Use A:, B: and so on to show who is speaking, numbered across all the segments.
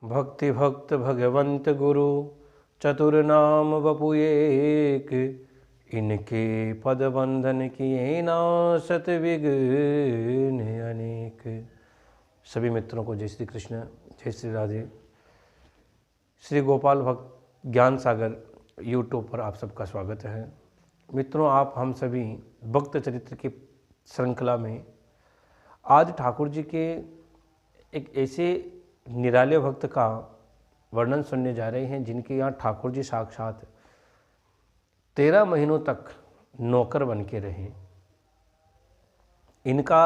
A: भक्ति भक्त भगवंत गुरु चतुर्नाम वपु एक, इनके पद बंधन किए नासत विघ्न अनेक। सभी मित्रों को जय श्री कृष्ण, जय श्री राधे। श्री गोपाल भक्त ज्ञान सागर यूट्यूब पर आप सबका स्वागत है। मित्रों, आप हम सभी भक्त चरित्र की श्रृंखला में आज ठाकुर जी के एक ऐसे निराले भक्त का वर्णन सुनने जा रहे हैं जिनके यहाँ ठाकुर जी साक्षात 13 महीनों तक नौकर बन के रहे। इनका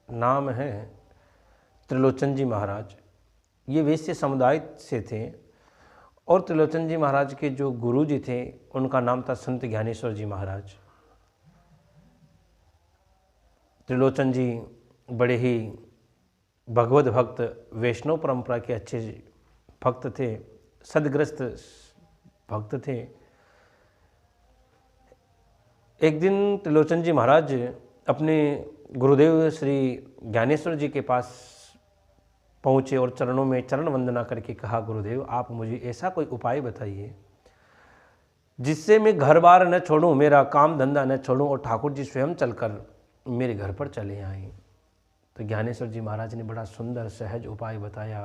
A: नाम है त्रिलोचन जी महाराज। ये वैश्य समुदाय से थे और त्रिलोचन जी महाराज के जो गुरु जी थे उनका नाम था संत ज्ञानेश्वर जी महाराज। त्रिलोचन जी बड़े ही भगवत भक्त वैष्णव परंपरा के अच्छे भक्त थे, सदग्रस्त भक्त थे। एक दिन त्रिलोचन जी महाराज अपने गुरुदेव श्री ज्ञानेश्वर जी के पास पहुँचे और चरणों में चरण वंदना करके कहा, गुरुदेव आप मुझे ऐसा कोई उपाय बताइए जिससे मैं घर बार न छोड़ूं, मेरा काम धंधा न छोड़ूं और ठाकुर जी स्वयं चलकर मेरे घर पर चले आएं। तो ज्ञानेश्वर जी महाराज ने बड़ा सुंदर सहज उपाय बताया।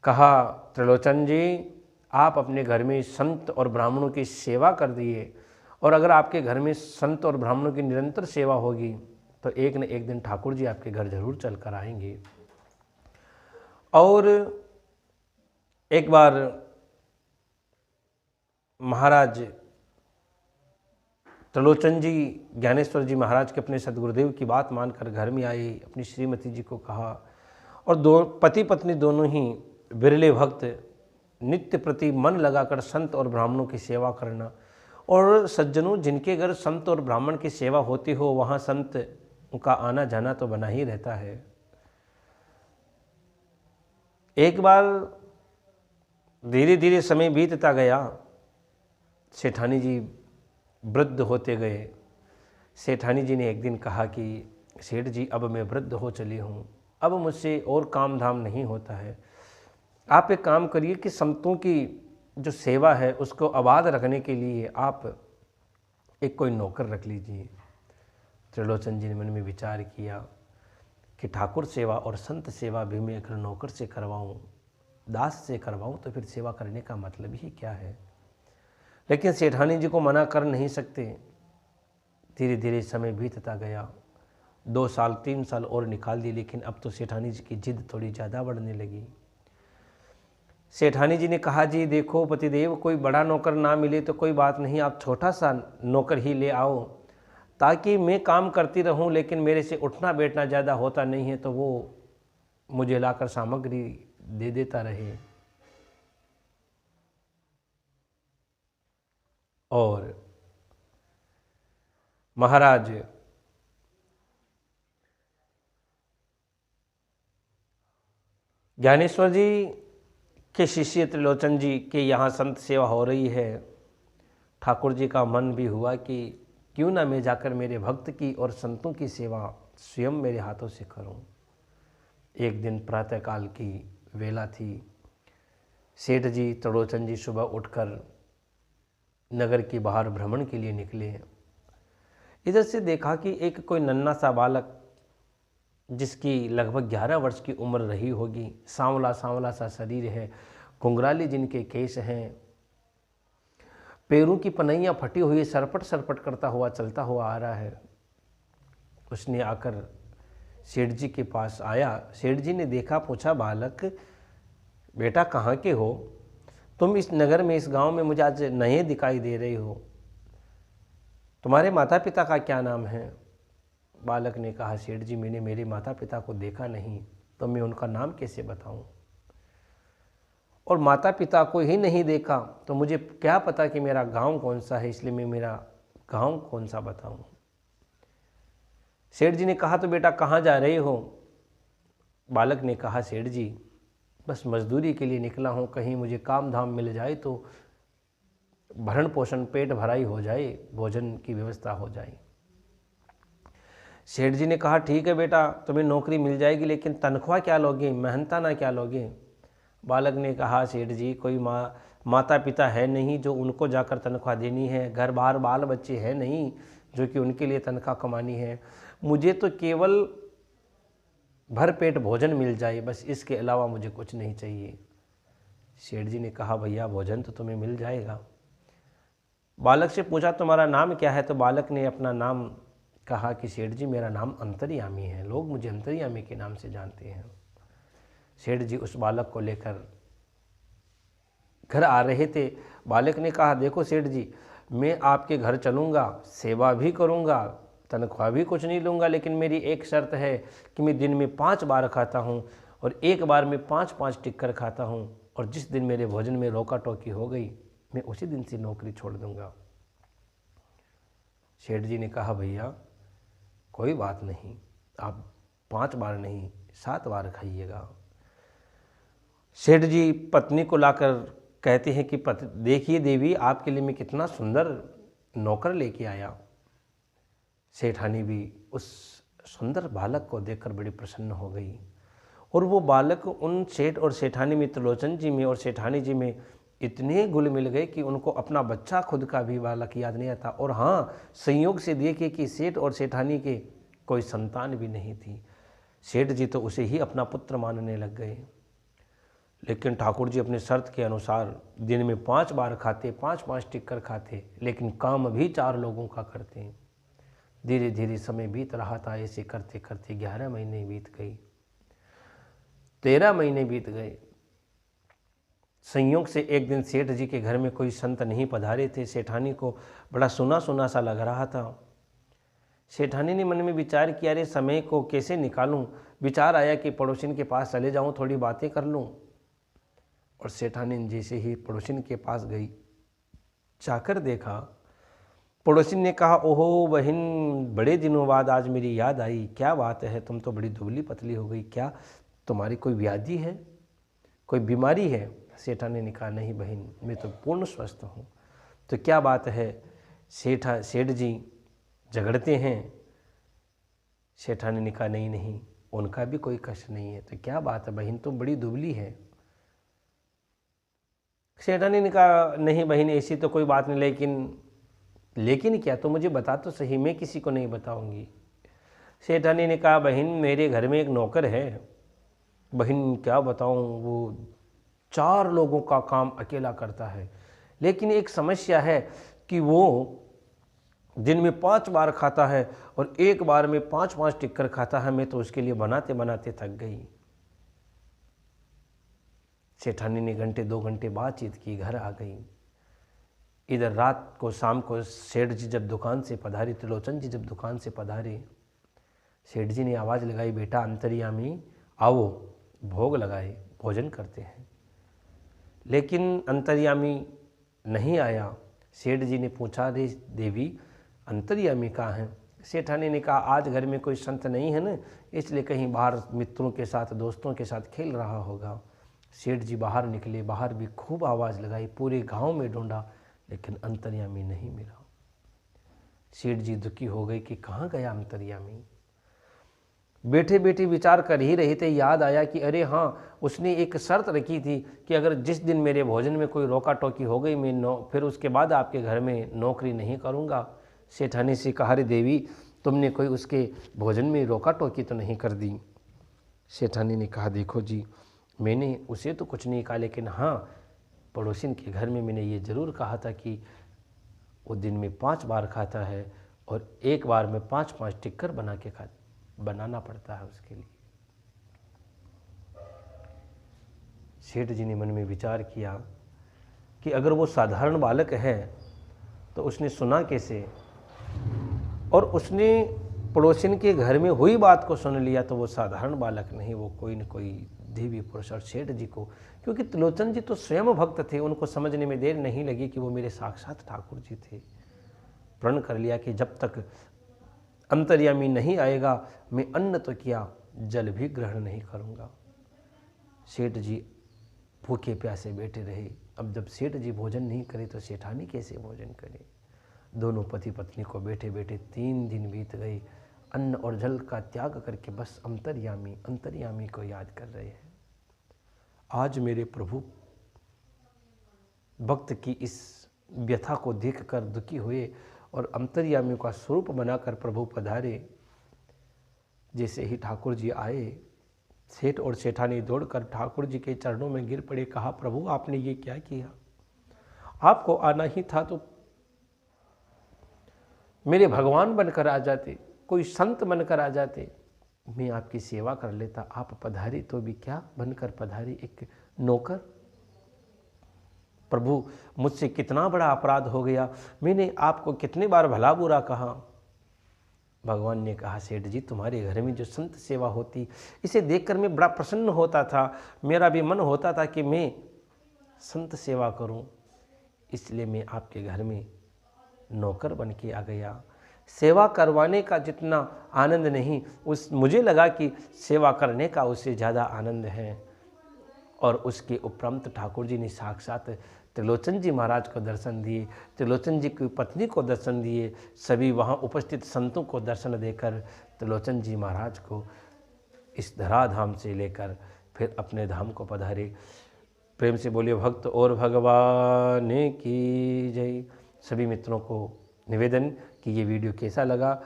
A: कहा, त्रिलोचन जी आप अपने घर में संत और ब्राह्मणों की सेवा कर दिए और अगर आपके घर में संत और ब्राह्मणों की निरंतर सेवा होगी तो एक न एक दिन ठाकुर जी आपके घर जरूर चल कर आएंगे। और एक बार महाराज त्रिलोचन जी ज्ञानेश्वर जी महाराज के अपने सदगुरुदेव की बात मानकर घर में आए, अपनी श्रीमती जी को कहा और दो पति पत्नी दोनों ही बिरले भक्त नित्य प्रति मन लगाकर संत और ब्राह्मणों की सेवा करना। और सज्जनों, जिनके घर संत और ब्राह्मण की सेवा होती हो वहाँ संत का आना जाना तो बना ही रहता है। एक बार धीरे धीरे समय बीतता गया, सेठानी जी वृद्ध होते गए। सेठानी जी ने एक दिन कहा कि सेठ जी अब मैं वृद्ध हो चली हूँ, अब मुझसे और काम धाम नहीं होता है, आप एक काम करिए कि संतों की जो सेवा है उसको आबाद रखने के लिए आप एक कोई नौकर रख लीजिए। त्रिलोचन जी ने मन में विचार किया कि ठाकुर सेवा और संत सेवा भी मैं अगर नौकर से करवाऊँ, दास से करवाऊँ तो फिर सेवा करने का मतलब ही क्या है। लेकिन सेठानी जी को मना कर नहीं सकते। धीरे धीरे समय बीतता गया, 2 साल 3 साल और निकाल दिए, लेकिन अब तो सेठानी जी की जिद थोड़ी ज़्यादा बढ़ने लगी। सेठानी जी ने कहा, जी देखो पतिदेव, कोई बड़ा नौकर ना मिले तो कोई बात नहीं, आप छोटा सा नौकर ही ले आओ ताकि मैं काम करती रहूं, लेकिन मेरे से उठना बैठना ज़्यादा होता नहीं है तो वो मुझे लाकर सामग्री दे देता रहे। और महाराज ज्ञानेश्वर जी के शिष्य त्रिलोचन जी के यहाँ संत सेवा हो रही है। ठाकुर जी का मन भी हुआ कि क्यों ना मैं जाकर मेरे भक्त की और संतों की सेवा स्वयं मेरे हाथों से करूं। एक दिन प्रातःकाल की वेला थी। सेठ जी त्रिलोचन जी सुबह उठकर नगर के बाहर भ्रमण के लिए निकले। इधर से देखा कि एक कोई नन्हा सा बालक जिसकी लगभग 11 वर्ष की उम्र रही होगी, सांवला सांवला सा शरीर है, घुंघराली जिनके केस हैं, पैरों की पनैयाँ फटी हुई, सरपट सरपट करता हुआ चलता हुआ आ रहा है। उसने आकर सेठ जी के पास आया। सेठ जी ने देखा, पूछा, बालक बेटा कहाँ के हो तुम? इस नगर में, इस गांव में मुझे आज नए दिखाई दे रहे हो, तुम्हारे माता पिता का क्या नाम है? बालक ने कहा, सेठ जी मैंने मेरे माता पिता को देखा नहीं तो मैं उनका नाम कैसे बताऊं, और माता पिता को ही नहीं देखा तो मुझे क्या पता कि मेरा गांव कौन सा है, इसलिए मैं मेरा गांव कौन सा बताऊं। सेठ जी ने कहा, तो बेटा कहाँ जा रहे हो? बालक ने कहा, सेठ जी बस मजदूरी के लिए निकला हूँ, कहीं मुझे काम धाम मिल जाए तो भरण पोषण पेट भराई हो जाए, भोजन की व्यवस्था हो जाए। सेठ जी ने कहा ठीक है बेटा, तुम्हें नौकरी मिल जाएगी, लेकिन तनख्वाह क्या लोगे, मेहनताना क्या लोगे। बालक ने कहा सेठ जी, कोई माता पिता है नहीं जो उनको जाकर तनख्वाह देनी है, घर बार बाल बच्चे हैं नहीं जो कि उनके लिए तनख्वाह कमानी है, मुझे तो केवल भर पेट भोजन मिल जाए, बस इसके अलावा मुझे कुछ नहीं चाहिए। सेठ जी ने कहा भैया भोजन तो तुम्हें मिल जाएगा। बालक से पूछा तुम्हारा नाम क्या है, तो बालक ने अपना नाम कहा कि सेठ जी मेरा नाम अंतर्यामी है, लोग मुझे अंतर्यामी के नाम से जानते हैं। सेठ जी उस बालक को लेकर घर आ रहे थे। बालक ने कहा देखो सेठ जी, मैं आपके घर चलूँगा, सेवा भी करूँगा, तनख्वाह भी कुछ नहीं लूँगा, लेकिन मेरी एक शर्त है कि मैं दिन में 5 बार खाता हूँ और एक बार में 5-5 टिक्कर खाता हूँ, और जिस दिन मेरे भोजन में रोका टोकी हो गई मैं उसी दिन से नौकरी छोड़ दूँगा। सेठ जी ने कहा भैया कोई बात नहीं, आप 5 बार नहीं 7 बार खाइएगा। सेठ जी पत्नी को लाकर कहते हैं कि देखिए देवी, आपके लिए मैं कितना सुंदर नौकर लेके आया। सेठानी भी उस सुंदर बालक को देखकर बड़ी प्रसन्न हो गई, और वो बालक उन सेठ और सेठानी में, त्रिलोचन जी में और सेठानी जी में इतने घुल मिल गए कि उनको अपना बच्चा खुद का भी बालक याद नहीं आता। और हाँ, संयोग से देखे कि सेठ और सेठानी के कोई संतान भी नहीं थी। सेठ जी तो उसे ही अपना पुत्र मानने लग गए, लेकिन ठाकुर जी अपने शर्त के अनुसार दिन में 5 बार खाते, 5-5 टिक्कर खाते, लेकिन काम भी 4 लोगों का करते। धीरे धीरे समय बीत रहा था। ऐसे करते करते 11 महीने बीत गई, 13 महीने बीत गए। संयोग से एक दिन सेठ जी के घर में कोई संत नहीं पधारे थे। सेठानी को बड़ा सुना सुना सा लग रहा था। सेठानी ने मन में विचार किया, अरे समय को कैसे निकालूं। विचार आया कि पड़ोसिन के पास चले जाऊं, थोड़ी बातें कर लूं। और सेठानी जैसे ही पड़ोसिन के पास गई, जाकर देखा, पड़ोसिन ने कहा ओहो बहन, बड़े दिनों बाद आज मेरी याद आई, क्या बात है, तुम तो बड़ी दुबली पतली हो गई, क्या तुम्हारी कोई व्याधि है, कोई बीमारी है। सेठानी ने कहा नहीं बहन, मैं तो पूर्ण स्वस्थ हूँ। तो क्या बात है, सेठ जी झगड़ते हैं। सेठानी ने कहा नहीं नहीं, उनका भी कोई कष्ट नहीं है। तो क्या बात है बहन, तुम बड़ी दुबली है। सेठानी ने कहा नहीं बहन, ऐसी तो कोई बात नहीं, लेकिन क्या, तो मुझे बता तो सही, मैं किसी को नहीं बताऊंगी। सेठानी ने कहा बहन, मेरे घर में एक नौकर है, बहन क्या बताऊं, वो 4 लोगों का काम अकेला करता है, लेकिन एक समस्या है कि वो दिन में 5 बार खाता है और एक बार में 5-5 टिक्कर खाता है। मैं तो उसके लिए बनाते बनाते थक गई। सेठानी ने घंटे 2 घंटे बातचीत की, घर आ गई। इधर रात को, शाम को सेठ जी जब दुकान से पधारे, त्रिलोचन जी जब दुकान से पधारे, सेठ जी ने आवाज़ लगाई, बेटा अंतर्यामी आओ, भोग लगाए, भोजन करते हैं। लेकिन अंतर्यामी नहीं आया। सेठ जी ने पूछा, रे देवी अंतर्यामी कहाँ है। सेठानी ने कहा आज घर में कोई संत नहीं है ना, इसलिए कहीं बाहर मित्रों के साथ, दोस्तों के साथ खेल रहा होगा। सेठ जी बाहर निकले, बाहर भी खूब आवाज़ लगाई, पूरे गांव में ढूंढा, लेकिन अंतर्यामी नहीं मिला। सेठ जी दुखी हो गए कि कहाँ गया अंतर्यामी। बैठे बैठे विचार कर ही रहे थे, याद आया कि अरे हाँ, उसने एक शर्त रखी थी कि अगर जिस दिन मेरे भोजन में कोई रोका टोकी हो गई, मैं फिर उसके बाद आपके घर में नौकरी नहीं करूँगा। सेठानी से कहा, अरे देवी, तुमने कोई उसके भोजन में रोका टोकी तो नहीं कर दी। सेठानी ने कहा देखो जी, मैंने उसे तो कुछ नहीं कहा, लेकिन हाँ, पड़ोसिन के घर में मैंने ये ज़रूर कहा था कि वो दिन में 5 बार खाता है और एक बार में 5-5 टिक्कर बनाना पड़ता है उसके लिए। सेठ जी ने मन में विचार किया कि अगर वो साधारण बालक है तो उसने सुना कैसे, और उसने पड़ोसिन के घर में हुई बात को सुन लिया, तो वो साधारण बालक नहीं, वो कोई न कोई देवी पुरुष। और सेठ जी को, क्योंकि त्रिलोचन जी तो स्वयं भक्त थे, उनको समझने में देर नहीं लगी कि वो मेरे साक्षात ठाकुर जी थे। प्रण कर लिया कि जब तक अंतर्यामी नहीं आएगा, मैं अन्न तो किया, जल भी ग्रहण नहीं करूँगा। सेठ जी भूखे प्यासे बैठे रहे। अब जब सेठ जी भोजन नहीं करे तो सेठानी कैसे भोजन करे। दोनों पति पत्नी को बैठे बैठे 3 दिन बीत गए। अन्न और जल का त्याग करके बस अंतर्यामी अंतर्यामी को याद कर रहे हैं। आज मेरे प्रभु भक्त की इस व्यथा को देखकर दुखी हुए और अंतर्यामी का स्वरूप बनाकर प्रभु पधारे। जैसे ही ठाकुर जी आए, सेठ और सेठानी दौड़कर ठाकुर जी के चरणों में गिर पड़े। कहा, प्रभु आपने ये क्या किया? आपको आना ही था तो मेरे भगवान बनकर आ जाते, कोई संत बनकर आ जाते, मैं आपकी सेवा कर लेता। आप पधारे तो भी क्या बनकर पधारे, एक नौकर। प्रभु मुझसे कितना बड़ा अपराध हो गया, मैंने आपको कितने बार भला बुरा कहा। भगवान ने कहा, सेठ जी तुम्हारे घर में जो संत सेवा होती, इसे देखकर मैं बड़ा प्रसन्न होता था। मेरा भी मन होता था कि मैं संत सेवा करूं, इसलिए मैं आपके घर में नौकर बन के आ गया। सेवा करवाने का जितना आनंद नहीं, उस मुझे लगा कि सेवा करने का उससे ज़्यादा आनंद है। और उसके उपरांत ठाकुर जी ने साक्षात त्रिलोचन जी महाराज को दर्शन दिए, त्रिलोचन जी की पत्नी को दर्शन दिए, सभी वहाँ उपस्थित संतों को दर्शन देकर त्रिलोचन जी महाराज को इस धराधाम से लेकर फिर अपने धाम को पधारे। प्रेम से बोलिए भक्त और भगवान की जय। सभी मित्रों को निवेदन कि ये वीडियो कैसा लगा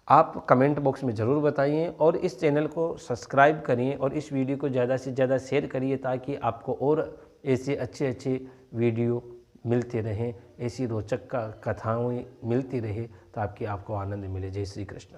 A: आप कमेंट बॉक्स में ज़रूर बताइए और इस चैनल को सब्सक्राइब करिए और इस वीडियो को ज़्यादा से ज़्यादा शेयर करिए ताकि आपको और ऐसे अच्छे वीडियो मिलते रहें, ऐसी रोचक कथाएँ मिलती रहे ताकि आपको आनंद मिले। जय श्री कृष्ण।